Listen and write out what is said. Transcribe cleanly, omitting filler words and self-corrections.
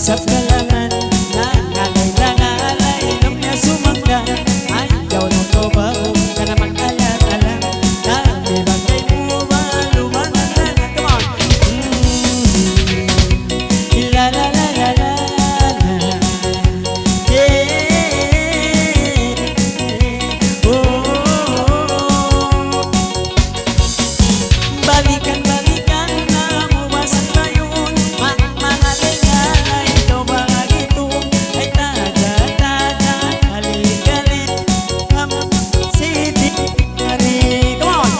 sa kalangan, nangalay-langalay nung niya sumangga. Ayaw na ko ba ka na mag-alat-alat, dami bagay mo ba lumangalan. Come on! La la la la la la, yeah. Oh, balikan-balikan na muwasan ba yun? Mangalay-ngalay ikaw ba gito? Ay taga-taga, galit-galit City. Come on!